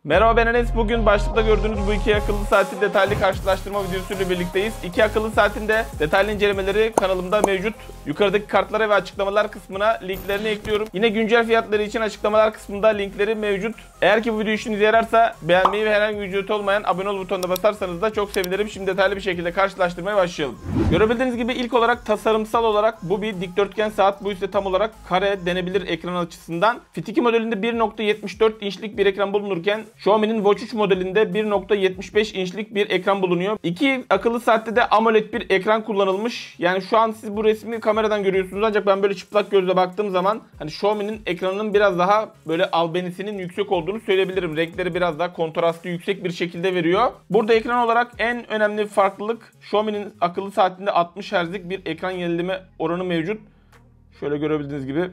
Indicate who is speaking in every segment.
Speaker 1: Merhaba, ben Enes. Bugün başlıkta gördüğünüz bu iki akıllı saati detaylı karşılaştırma videosuyla birlikteyiz. İki akıllı saatin de detaylı incelemeleri kanalımda mevcut. Yukarıdaki kartlara ve açıklamalar kısmına linklerini ekliyorum. Yine güncel fiyatları için açıklamalar kısmında linkleri mevcut. Eğer ki bu video işinize yararsa beğenmeyi ve herhangi bir ücreti olmayan abone ol butonuna basarsanız da çok sevinirim. Şimdi detaylı bir şekilde karşılaştırmaya başlayalım. Görebildiğiniz gibi ilk olarak tasarımsal olarak bu bir dikdörtgen saat. Bu ise tam olarak kare denebilir ekran açısından. Fit 2 modelinde 1.74 inçlik bir ekran bulunurken Xiaomi'nin Watch 3 modelinde 1.75 inçlik bir ekran bulunuyor. İki akıllı saatte de AMOLED bir ekran kullanılmış. Yani şu an siz bu resmi kameradan görüyorsunuz ancak ben böyle çıplak gözle baktığım zaman hani Xiaomi'nin ekranının biraz daha böyle albenisinin yüksek olduğunu söyleyebilirim. Renkleri biraz daha kontrastlı, yüksek bir şekilde veriyor. Burada ekran olarak en önemli farklılık Xiaomi'nin akıllı saatinde 60 Hz'lik bir ekran yenileme oranı mevcut. Şöyle görebildiğiniz gibi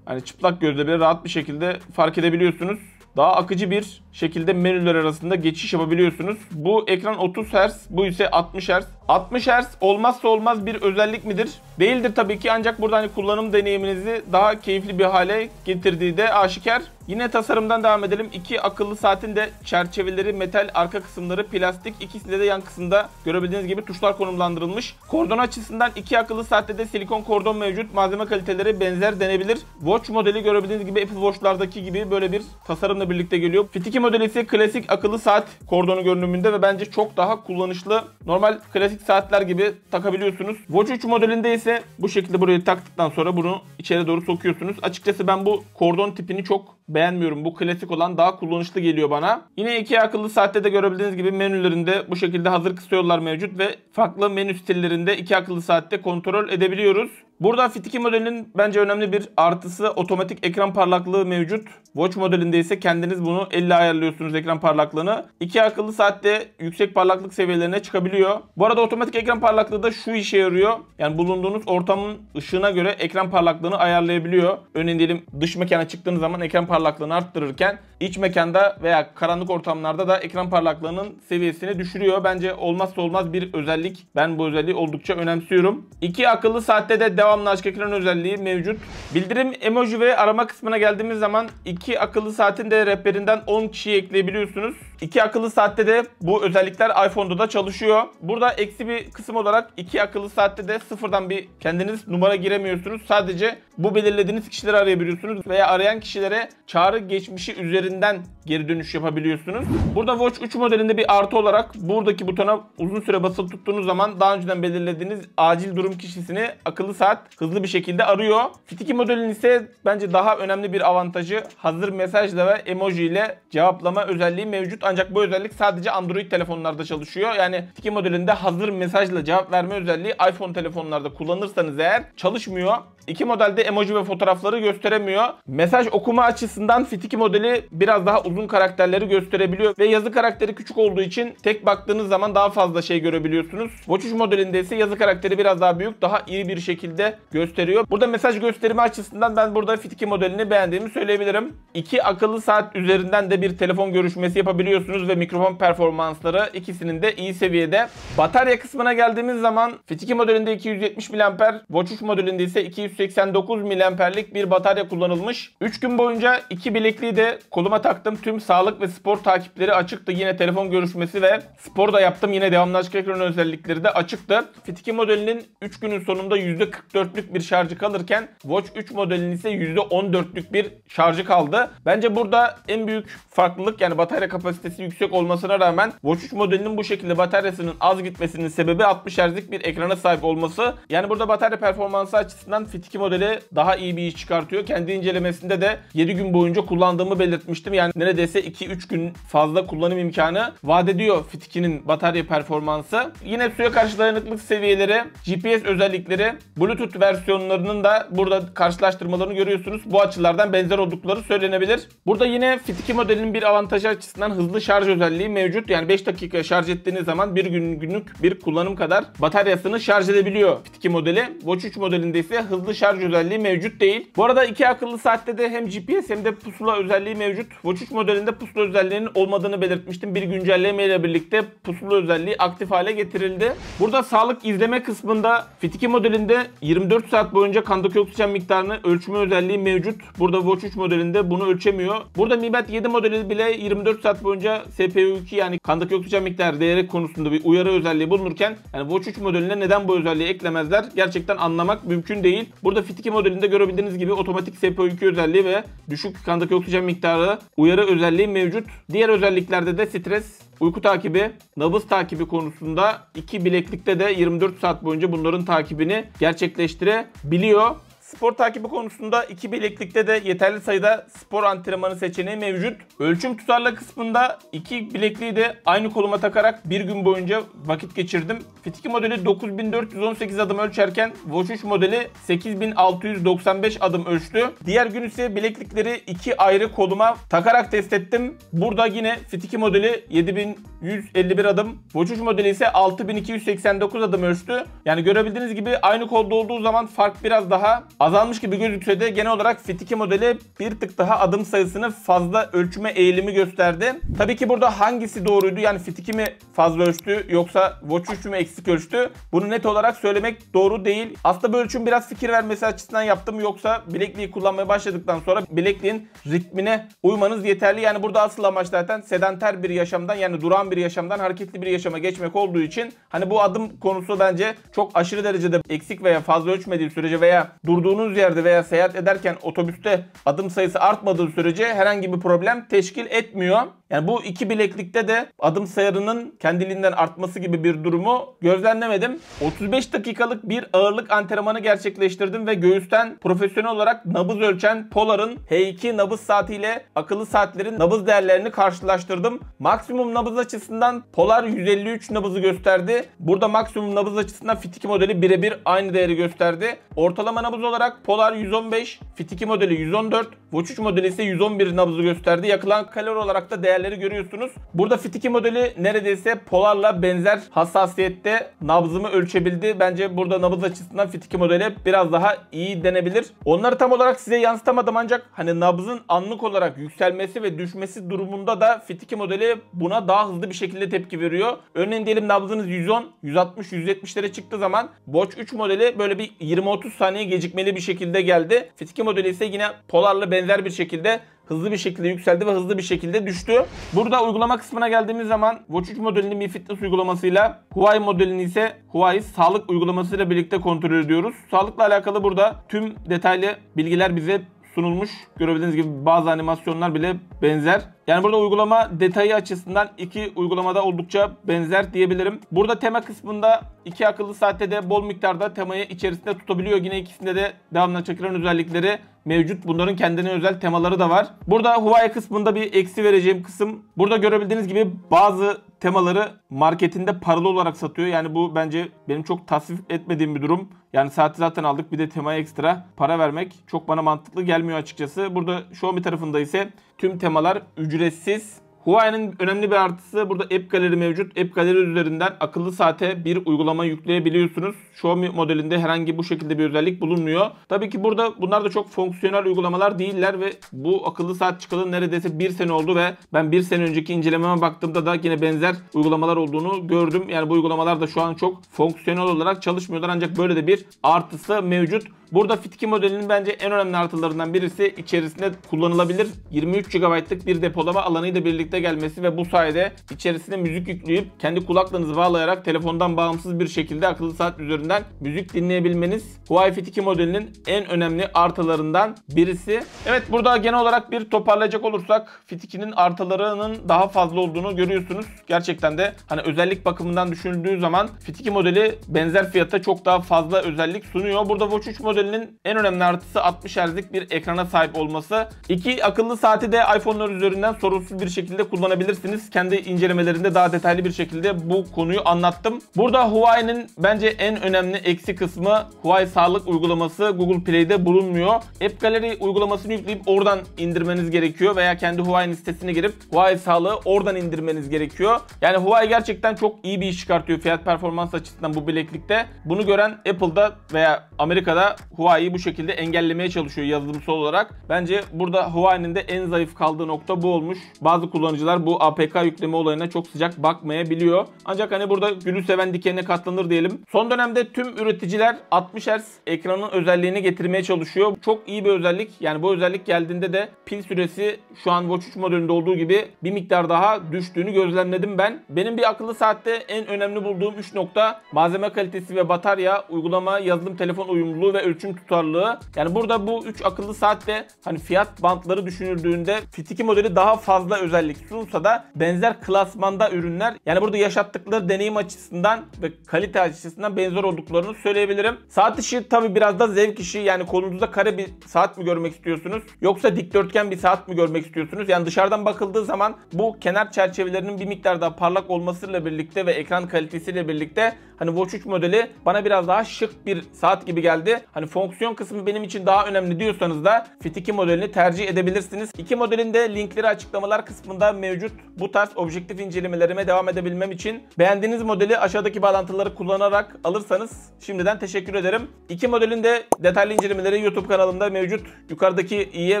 Speaker 1: hani çıplak gözle bile rahat bir şekilde fark edebiliyorsunuz. Daha akıcı bir şekilde menüler arasında geçiş yapabiliyorsunuz. Bu ekran 30 Hz, bu ise 60 Hz. 60 Hz olmazsa olmaz bir özellik midir? Değildir tabii ki, ancak burada hani kullanım deneyiminizi daha keyifli bir hale getirdiği de aşikar. Yine tasarımdan devam edelim. İki akıllı saatin de çerçeveleri metal, arka kısımları plastik. İkisinde de yan kısımda görebildiğiniz gibi tuşlar konumlandırılmış. Kordon açısından iki akıllı saatte de silikon kordon mevcut. Malzeme kaliteleri benzer denebilir. Watch modeli görebildiğiniz gibi Apple Watch'lardaki gibi böyle bir tasarımla birlikte geliyor. Fit 2 modeli ise klasik akıllı saat kordonu görünümünde ve bence çok daha kullanışlı. Normal klasik saatler gibi takabiliyorsunuz. Watch 3 modelinde ise bu şekilde burayı taktıktan sonra bunu içeri doğru sokuyorsunuz. Açıkçası ben bu kordon tipini çok beğenmiyorum. Bu klasik olan daha kullanışlı geliyor bana. Yine iki akıllı saatte de görebildiğiniz gibi menülerinde bu şekilde hazır kısa yollar mevcut ve farklı menü stillerinde iki akıllı saatte kontrol edebiliyoruz. Burada Fit 2 modelinin bence önemli bir artısı otomatik ekran parlaklığı mevcut. Watch modelinde ise kendiniz bunu elle ayarlıyorsunuz ekran parlaklığını. İki akıllı saatte yüksek parlaklık seviyelerine çıkabiliyor. Bu arada otomatik ekran parlaklığı da şu işe yarıyor. Yani bulunduğunuz ortamın ışığına göre ekran parlaklığını ayarlayabiliyor. Örneğin diyelim dış mekana çıktığınız zaman ekran parlaklığını arttırırken iç mekanda veya karanlık ortamlarda da ekran parlaklığının seviyesini düşürüyor. Bence olmazsa olmaz bir özellik. Ben bu özelliği oldukça önemsiyorum. İki akıllı saatte de devamlı açık ekran özelliği mevcut. Bildirim, emoji ve arama kısmına geldiğimiz zaman iki akıllı saatin de rehberinden 10 kişiyi ekleyebiliyorsunuz. İki akıllı saatte de bu özellikler iPhone'da da çalışıyor. Burada eksi bir kısım olarak iki akıllı saatte de sıfırdan bir kendiniz numara giremiyorsunuz. Sadece bu belirlediğiniz kişileri arayabiliyorsunuz veya arayan kişilere çağrı geçmişi üzerinden geri dönüş yapabiliyorsunuz. Burada Watch 3 modelinde bir artı olarak buradaki butona uzun süre basılı tuttuğunuz zaman daha önceden belirlediğiniz acil durum kişisini akıllı saat hızlı bir şekilde arıyor. Fit 2 modelinin ise bence daha önemli bir avantajı hazır mesajla ve emoji ile cevaplama özelliği mevcut. Ancak bu özellik sadece Android telefonlarda çalışıyor. Yani Fit 2 modelinde hazır mesajla cevap verme özelliği iPhone telefonlarda kullanırsanız eğer çalışmıyor. İki modelde emoji ve fotoğrafları gösteremiyor. Mesaj okuma açısından Fit 2 modeli biraz daha uzun karakterleri gösterebiliyor ve yazı karakteri küçük olduğu için tek baktığınız zaman daha fazla şey görebiliyorsunuz. Watch 3 modelinde ise yazı karakteri biraz daha büyük, daha iri bir şekilde gösteriyor. Burada mesaj gösterimi açısından ben burada Fit 2 modelini beğendiğimi söyleyebilirim. İki akıllı saat üzerinden de bir telefon görüşmesi yapabiliyorsunuz ve mikrofon performansları ikisinin de iyi seviyede. Batarya kısmına geldiğimiz zaman Fit 2 modelinde 270 mAh, Watch 3 modelinde ise 289 mAh'lik bir batarya kullanılmış. 3 gün boyunca iki bilekliği de koluma taktım. Tüm sağlık ve spor takipleri açıktı. Yine telefon görüşmesi ve spor da yaptım. Yine devamlı açık ekran özellikleri de açıktı. Fit 2 modelinin 3 günün sonunda %44'lük bir şarjı kalırken Watch 3 modelinin ise %14'lük bir şarjı kaldı. Bence burada en büyük farklılık, yani batarya kapasitesi yüksek olmasına rağmen Watch 3 modelinin bu şekilde bataryasının az gitmesinin sebebi 60 Hz'lik bir ekrana sahip olması. Yani burada batarya performansı açısından Fit 2 modeli daha iyi bir iş çıkartıyor. Kendi incelemesinde de 7 gün boyunca kullandığımı belirtmiştim. Yani neredeyse 2-3 gün fazla kullanım imkanı vaat ediyor Fit 2'nin batarya performansı. Yine suya karşı dayanıklılık seviyeleri, GPS özellikleri, Bluetooth versiyonlarının da burada karşılaştırmalarını görüyorsunuz. Bu açılardan benzer oldukları söylenebilir. Burada yine Fit 2 modelinin bir avantajı açısından hızlı hızlı şarj özelliği mevcut. Yani 5 dakika şarj ettiğiniz zaman bir günlük bir kullanım kadar bataryasını şarj edebiliyor Fit 2 modeli. Watch 3 modelinde ise hızlı şarj özelliği mevcut değil. Bu arada iki akıllı saatte de hem GPS hem de pusula özelliği mevcut. Watch 3 modelinde pusula özelliğinin olmadığını belirtmiştim. Bir güncelleme ile birlikte pusula özelliği aktif hale getirildi. Burada sağlık izleme kısmında Fit 2 modelinde 24 saat boyunca kandaki oksijen miktarını ölçme özelliği mevcut. Burada Watch 3 modelinde bunu ölçemiyor. Burada Mi Band 7 modeli bile 24 saat boyunca SpO2 yani kandaki oksijen miktarı değeri konusunda bir uyarı özelliği bulunurken yani Watch 3 modeline neden bu özelliği eklemezler? Gerçekten anlamak mümkün değil. Burada Fit 2 modelinde görebildiğiniz gibi otomatik SpO2 özelliği ve düşük kandaki oksijen miktarı uyarı özelliği mevcut. Diğer özelliklerde de stres, uyku takibi, nabız takibi konusunda iki bileklikte de 24 saat boyunca bunların takibini gerçekleştirebiliyor. Spor takibi konusunda iki bileklikte de yeterli sayıda spor antrenmanı seçeneği mevcut. Ölçüm tutarlı kısmında iki bilekliği de aynı koluma takarak bir gün boyunca vakit geçirdim. Fit 2 modeli 9418 adım ölçerken Watch 3 modeli 8695 adım ölçtü. Diğer gün ise bileklikleri iki ayrı koluma takarak test ettim. Burada yine Fit 2 modeli 7151 adım, Watch 3 modeli ise 6289 adım ölçtü. Yani görebildiğiniz gibi aynı kolda olduğu zaman fark biraz daha azalmış gibi gözükse de genel olarak Fit 2 modeli bir tık daha adım sayısını fazla ölçme eğilimi gösterdi. Tabii ki burada hangisi doğruydu? Yani Fit 2 mi fazla ölçtü yoksa Watch 3 mü eksik ölçtü? Bunu net olarak söylemek doğru değil. Aslında bu ölçüm biraz fikir vermesi açısından yaptım. Yoksa bilekliği kullanmaya başladıktan sonra bilekliğin ritmine uymanız yeterli. Yani burada asıl amaç zaten sedanter bir yaşamdan yani duran bir yaşamdan hareketli bir yaşama geçmek olduğu için hani bu adım konusu bence çok aşırı derecede eksik veya fazla ölçmediği sürece veya durduğunuz yerde veya seyahat ederken otobüste adım sayısı artmadığı sürece herhangi bir problem teşkil etmiyor. Yani bu iki bileklikte de adım sayarının kendiliğinden artması gibi bir durumu gözlemlemedim. 35 dakikalık bir ağırlık antrenmanı gerçekleştirdim ve göğüsten profesyonel olarak nabız ölçen Polar'ın H2 nabız saatiyle akıllı saatlerin nabız değerlerini karşılaştırdım. Maksimum nabız açısından Polar 153 nabızı gösterdi. Burada maksimum nabız açısından Fit 2 modeli birebir aynı değeri gösterdi. Ortalama nabız olarak Polar 115, Fit 2 modeli 114, Watch 3 modeli ise 111 nabızı gösterdi. Yakılan kalori olarak da değerleri görüyorsunuz. Burada Fit 2 modeli neredeyse Polar'la benzer hassasiyette nabzımı ölçebildi. Bence burada nabız açısından Fit 2 modeli biraz daha iyi denebilir. Onları tam olarak size yansıtamadım ancak hani nabzın anlık olarak yükselmesi ve düşmesi durumunda da Fit 2 modeli buna daha hızlı bir şekilde tepki veriyor. Örneğin diyelim nabzınız 110, 160, 170'lere çıktığı zaman Watch 3 modeli böyle bir 20-30 saniye gecikmeli bir şekilde geldi. Fit 2 modeli ise yine Polar'la benzer bir şekilde hızlı bir şekilde yükseldi ve hızlı bir şekilde düştü. Burada uygulama kısmına geldiğimiz zaman Watch 3 modelini Mi Fitness uygulamasıyla, Huawei modelini ise Huawei sağlık uygulamasıyla birlikte kontrol ediyoruz. Sağlıkla alakalı burada tüm detaylı bilgiler bize sunulmuş. Görebildiğiniz gibi bazı animasyonlar bile benzer. Yani burada uygulama detayı açısından iki uygulamada oldukça benzer diyebilirim. Burada tema kısmında iki akıllı saatte de bol miktarda temayı içerisinde tutabiliyor. Yine ikisinde de devamlı çekilen özellikleri mevcut. Bunların kendine özel temaları da var. Burada Huawei kısmında bir eksi vereceğim kısım. Burada görebildiğiniz gibi bazı temaları marketinde paralı olarak satıyor. Yani bu bence benim çok tasvip etmediğim bir durum. Yani saati zaten aldık, bir de temaya ekstra para vermek çok bana mantıklı gelmiyor açıkçası. Burada Xiaomi tarafında ise tüm temalar ücretsiz. Huawei'nin önemli bir artısı burada App Gallery mevcut. App Gallery üzerinden akıllı saate bir uygulama yükleyebiliyorsunuz. Xiaomi modelinde herhangi bu şekilde bir özellik bulunmuyor. Tabii ki burada bunlar da çok fonksiyonel uygulamalar değiller ve bu akıllı saat çıkalı neredeyse bir sene oldu ve ben bir sene önceki incelememe baktığımda da yine benzer uygulamalar olduğunu gördüm. Yani bu uygulamalar da şu an çok fonksiyonel olarak çalışmıyorlar ancak böyle de bir artısı mevcut. Burada Fit 2 modelinin bence en önemli artılarından birisi içerisinde kullanılabilir 23 GB'lık bir depolama alanıyla birlikte gelmesi ve bu sayede içerisine müzik yükleyip kendi kulaklığınızı bağlayarak telefondan bağımsız bir şekilde akıllı saat üzerinden müzik dinleyebilmeniz Huawei Fit 2 modelinin en önemli artılarından birisi. Evet, burada genel olarak bir toparlayacak olursak Fit 2'nin artılarının daha fazla olduğunu görüyorsunuz. Gerçekten de hani özellik bakımından düşünüldüğü zaman Fit 2 modeli benzer fiyata çok daha fazla özellik sunuyor. Burada Watch 3 modeli modelinin en önemli artısı 60 Hz'lik bir ekrana sahip olması. İki akıllı saati de iPhone'lar üzerinden sorunsuz bir şekilde kullanabilirsiniz. Kendi incelemelerinde daha detaylı bir şekilde bu konuyu anlattım. Burada Huawei'nin bence en önemli eksi kısmı Huawei Sağlık uygulaması Google Play'de bulunmuyor. App Gallery uygulamasını yükleyip oradan indirmeniz gerekiyor veya kendi Huawei'nin sitesine girip Huawei Sağlığı oradan indirmeniz gerekiyor. Yani Huawei gerçekten çok iyi bir iş çıkartıyor fiyat performans açısından bu bileklikte. Bunu gören Apple'da veya Amerika'da Huawei'yi bu şekilde engellemeye çalışıyor yazılımsal olarak. Bence burada Huawei'nin de en zayıf kaldığı nokta bu olmuş. Bazı kullanıcılar bu APK yükleme olayına çok sıcak bakmayabiliyor. Ancak hani burada gülü seven dikenine katlanır diyelim. Son dönemde tüm üreticiler 60 Hz ekranın özelliğini getirmeye çalışıyor. Çok iyi bir özellik. Yani bu özellik geldiğinde de pil süresi şu an Watch 3 modelinde olduğu gibi bir miktar daha düştüğünü gözlemledim ben. Benim bir akıllı saatte en önemli bulduğum 3 nokta malzeme kalitesi ve batarya, uygulama, yazılım, telefon uyumluluğu ve ölçüm tutarlılığı. Yani burada bu 3 akıllı saatte hani fiyat bantları düşünüldüğünde Fit 2 modeli daha fazla özellik sunsa da benzer klasmanda ürünler. Yani burada yaşattıkları deneyim açısından ve kalite açısından benzer olduklarını söyleyebilirim. Saat işi tabi biraz da zevk işi. Yani kolunuzda kare bir saat mi görmek istiyorsunuz? Yoksa dikdörtgen bir saat mi görmek istiyorsunuz? Yani dışarıdan bakıldığı zaman bu kenar çerçevelerinin bir miktar daha parlak olmasıyla birlikte ve ekran kalitesiyle birlikte hani Watch 3 modeli bana biraz daha şık bir saat gibi geldi. Hani fonksiyon kısmı benim için daha önemli diyorsanız da Fit 2 modelini tercih edebilirsiniz. İki modelin de linkleri açıklamalar kısmında mevcut. Bu tarz objektif incelemelerime devam edebilmem için beğendiğiniz modeli aşağıdaki bağlantıları kullanarak alırsanız şimdiden teşekkür ederim. İki modelin de detaylı incelemeleri YouTube kanalımda mevcut. Yukarıdaki i'ye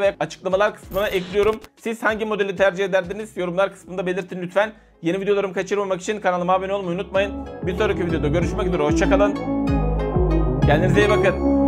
Speaker 1: ve açıklamalar kısmına ekliyorum. Siz hangi modeli tercih ederdiniz? Yorumlar kısmında belirtin lütfen. Yeni videolarımı kaçırmamak için kanalıma abone olmayı unutmayın. Bir sonraki videoda görüşmek üzere. Hoşça kalın. Kendinize iyi bakın.